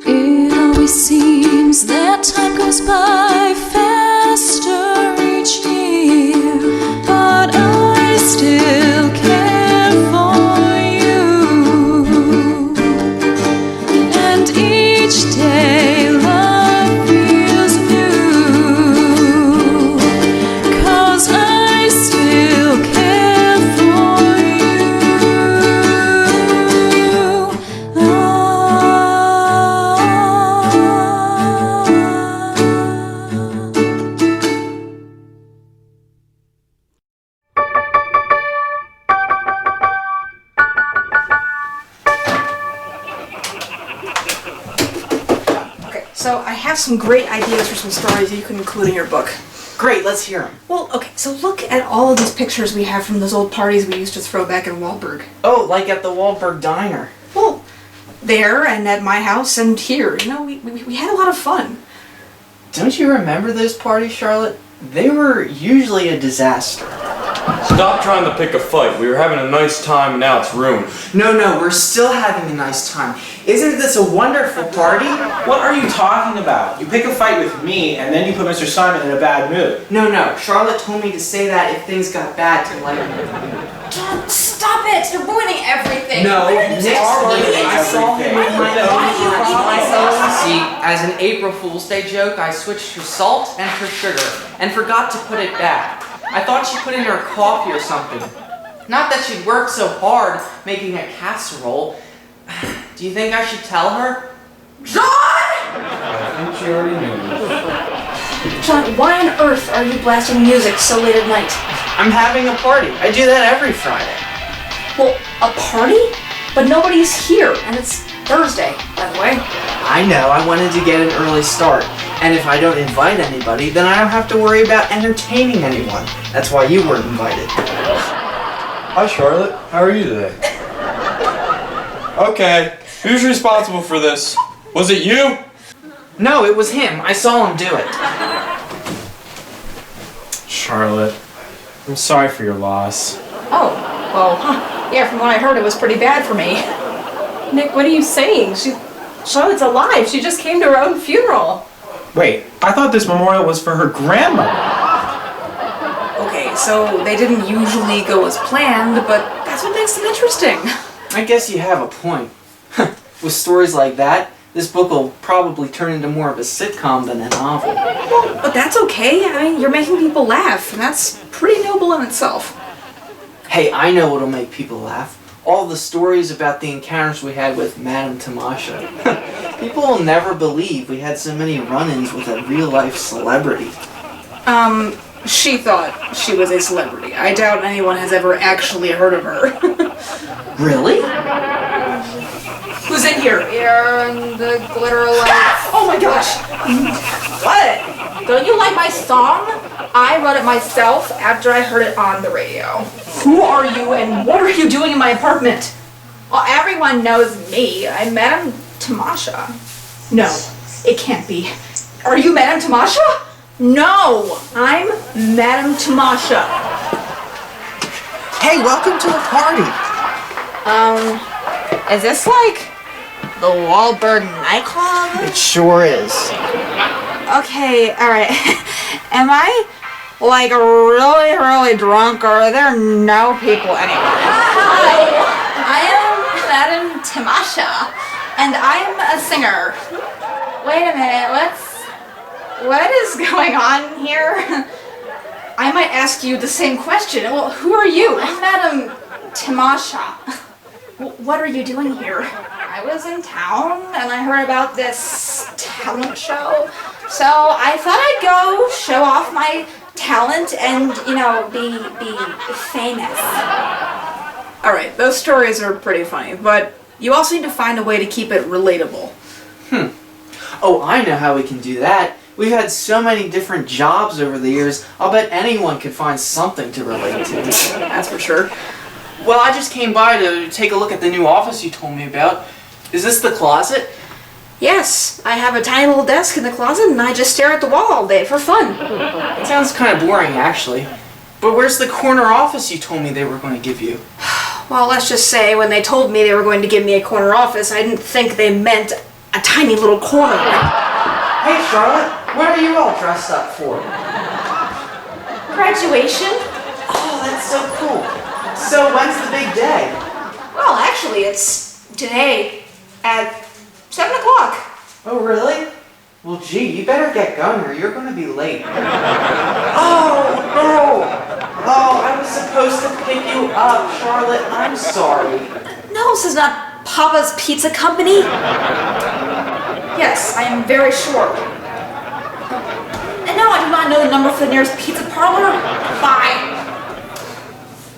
It always seems that time goes by faster each year, but I still care for you. And each day love feels new, 'cause I still care for you. Okay, so I have some great ideas for some stories that you can include in your book. Great, let's hear them. Well, okay, so look at all of these pictures we have from those old parties we used to throw back in Wahlberg. Oh, like at the Wahlberg Diner. Well, there and at my house and here. You know, we had a lot of fun. Don't you remember those parties, Charlotte? They were usually a disaster. Stop trying to pick a fight. We were having a nice time and now it's ruined. No, we're still having a nice time. Isn't this a wonderful party? What are you talking about? You pick a fight with me, and then you put Mr. Simon in a bad mood. No. Charlotte told me to say that if things got bad to let her. John, stop it! You're ruining everything. No, Next next week, week I saw him with my own eyes. See, as an April Fool's Day joke, I switched her salt and her sugar and forgot to put it back. I thought she put in her coffee or something. Not that she'd worked so hard making a casserole. Do you think I should tell her? John! I think she already knew. John, why on earth are you blasting music so late at night? I'm having a party. I do that every Friday. Well, a party? But nobody's here, and it's Thursday, by the way. I know, I wanted to get an early start. And if I don't invite anybody, then I don't have to worry about entertaining anyone. That's why you weren't invited. Hi, Charlotte. How are you today? Okay, who's responsible for this? Was it you? No, it was him. I saw him do it. Charlotte, I'm sorry for your loss. Oh, well, yeah, from what I heard, it was pretty bad for me. Nick, what are you saying? Charlotte's alive. She just came to her own funeral. Wait, I thought this memorial was for her grandmother. Okay, so they didn't usually go as planned, but that's what makes them interesting. I guess you have a point. With stories like that, this book will probably turn into more of a sitcom than a novel. Well, but that's okay. I mean, you're making people laugh, and that's pretty noble in itself. Hey, I know what'll make people laugh. All the stories about the encounters we had with Madame Tamasha. People will never believe we had so many run-ins with a real-life celebrity. She thought she was a celebrity. I doubt anyone has ever actually heard of her. Really? Who's in here? And the glitter lights. Oh my gosh! What? Don't you like my song? I wrote it myself after I heard it on the radio. Who are you and what are you doing in my apartment? Well, everyone knows me. I'm Madame Tamasha. No, it can't be. Are you Madame Tamasha? No, I'm Madame Tamasha. Hey, welcome to a party. Is this like the Wahlberg nightclub? It sure is. Okay, alright. Am I like really, really drunk or are there no people anywhere? Hi, I am Madame Tamasha and I'm a singer. Wait a minute, what is going on here? I might ask you the same question. Well, who are you? I'm Madame Tamasha. What are you doing here? I was in town and I heard about this talent show. So I thought I'd go show off my talent and, you know, be famous. Alright, those stories are pretty funny, but you also need to find a way to keep it relatable. Oh, I know how we can do that. We've had so many different jobs over the years, I'll bet anyone could find something to relate to. That's for sure. Well, I just came by to take a look at the new office you told me about. Is this the closet? Yes, I have a tiny little desk in the closet and I just stare at the wall all day for fun. It sounds kind of boring, actually. But where's the corner office you told me they were going to give you? Well, let's just say when they told me they were going to give me a corner office, I didn't think they meant a tiny little corner. Hey, Charlotte, what are you all dressed up for? Graduation? Oh, that's so cool. So when's the big day? Well, actually, it's today at 7 o'clock. Oh, really? Well, gee, you better get going or you're going to be late. Oh, no! Oh, I was supposed to pick you up, Charlotte. I'm sorry. No, this is not Papa's Pizza Company. Yes, I am very sure. And no, I do not know the number for the nearest pizza parlor. Bye.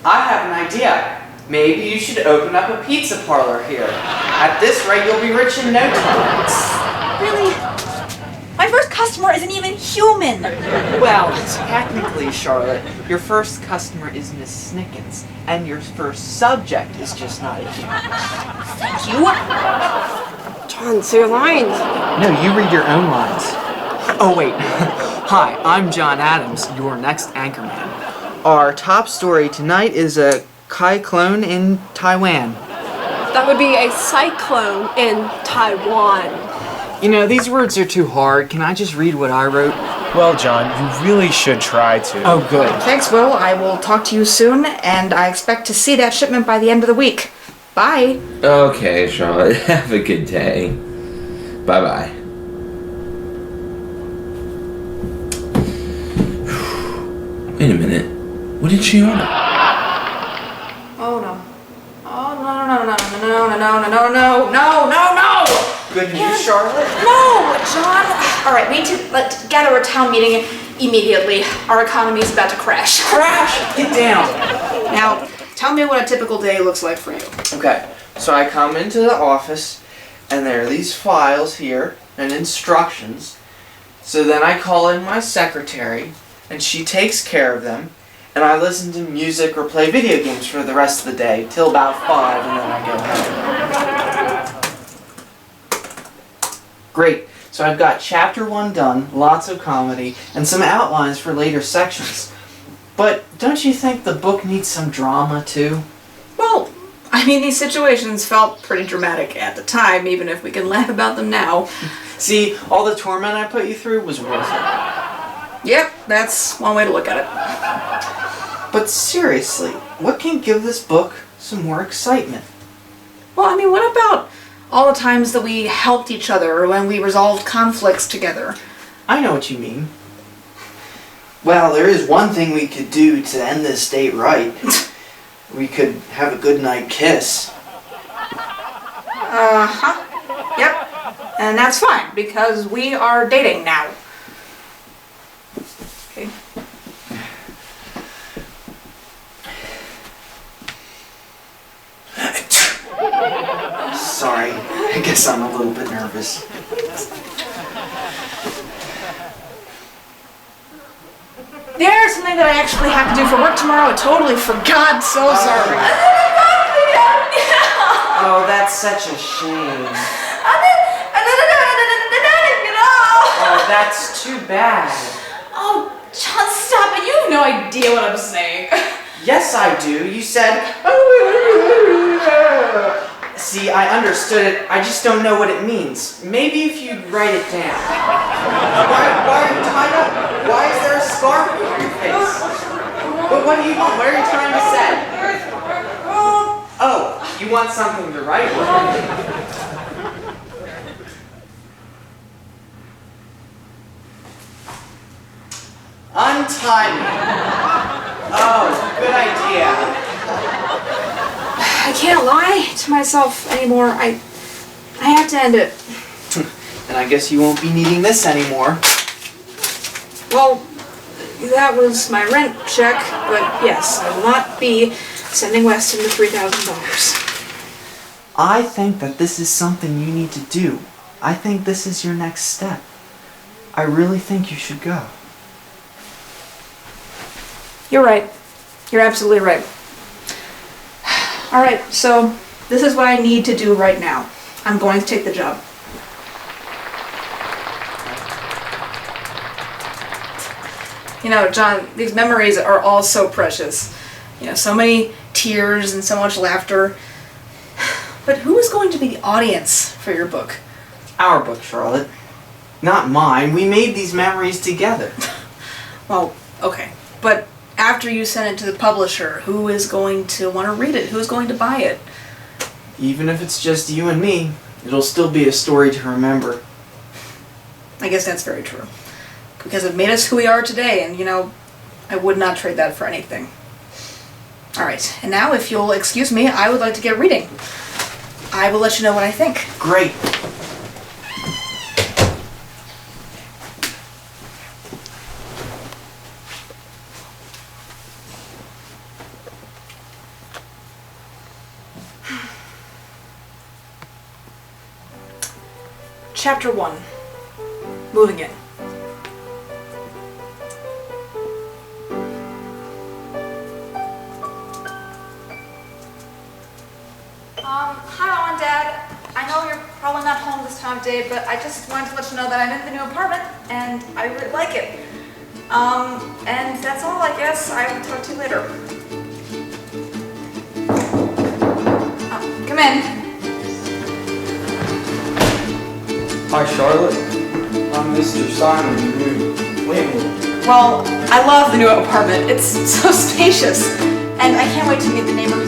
I have an idea. Maybe you should open up a pizza parlor here. At this rate, you'll be rich in no time. Really? My first customer isn't even human. Well, technically, Charlotte, your first customer is Miss Snickens, and your first subject is just not a human. Thank you. John, say your lines. No, you read your own lines. Oh, wait. Hi, I'm John Adams, your next anchorman. Our top story tonight is a cyclone in Taiwan. That would be a cyclone in Taiwan. You know, these words are too hard. Can I just read what I wrote? Well, John, you really should try to. Oh, good. Thanks, Will. I will talk to you soon, and I expect to see that shipment by the end of the week. Bye. Okay, Charlotte. Have a good day. Bye-bye. Wait a minute. What did she order? Oh no. Oh no. Good news, Charlotte? No, John. All right, we need to gather a town meeting immediately. Our economy is about to crash. Crash! Get down. Now, tell me what a typical day looks like for you. Okay, so I come into the office, and there are these files here, and instructions, So then I call in my secretary, and she takes care of them, and I listen to music or play video games for the rest of the day, till about 5, and then I go home. Great. So I've got chapter 1 done, lots of comedy, and some outlines for later sections. But don't you think the book needs some drama, too? Well, I mean, these situations felt pretty dramatic at the time, even if we can laugh about them now. See, all the torment I put you through was worth it. Yep, that's one way to look at it. But seriously, what can give this book some more excitement? Well, I mean, what about all the times that we helped each other or when we resolved conflicts together? I know what you mean. Well, there is one thing we could do to end this date right. We could have a goodnight kiss. Uh-huh. Yep. And that's fine, because we are dating now. Okay. Sorry, I guess I'm a little bit nervous. There's something that I actually have to do for work tomorrow. I totally forgot. So sorry. Oh, that's such a shame. Oh, that's too bad. Oh, John, stop it. You have no idea what I'm saying. Yes, I do. You said... See, I understood it. I just don't know what it means. Maybe if you write it down. Why are you tied up? Why is there a scarf over your face? But what do you want? What are you trying to say? Oh, you want something to write with? Untie me. Oh, good idea. I can't lie to myself anymore. I have to end it. And I guess you won't be needing this anymore. Well, that was my rent check, but yes, I will not be sending Weston the $3,000. I think that this is something you need to do. I think this is your next step. I really think you should go. You're right. You're absolutely right. Alright, so this is what I need to do right now. I'm going to take the job. You know, John, these memories are all so precious. You know, so many tears and so much laughter. But who is going to be the audience for your book? Our book, Charlotte. Not mine. We made these memories together. Well, okay. But after you send it to the publisher, who is going to want to read it? Who is going to buy it? Even if it's just you and me, it'll still be a story to remember. I guess that's very true. Because it made us who we are today, and you know, I would not trade that for anything. Alright, and now if you'll excuse me, I would like to get reading. I will let you know what I think. Great. Chapter 1. Moving in. Hi, Mom and Dad. I know you're probably not home this time of day, but I just wanted to let you know that I'm in the new apartment, and I really like it. And that's all, I guess. I will talk to you later. Come in. Hi, Charlotte. I'm Mr. Simon, your new landlord. Well, I love the new apartment. It's so spacious. And I can't wait to meet the neighbor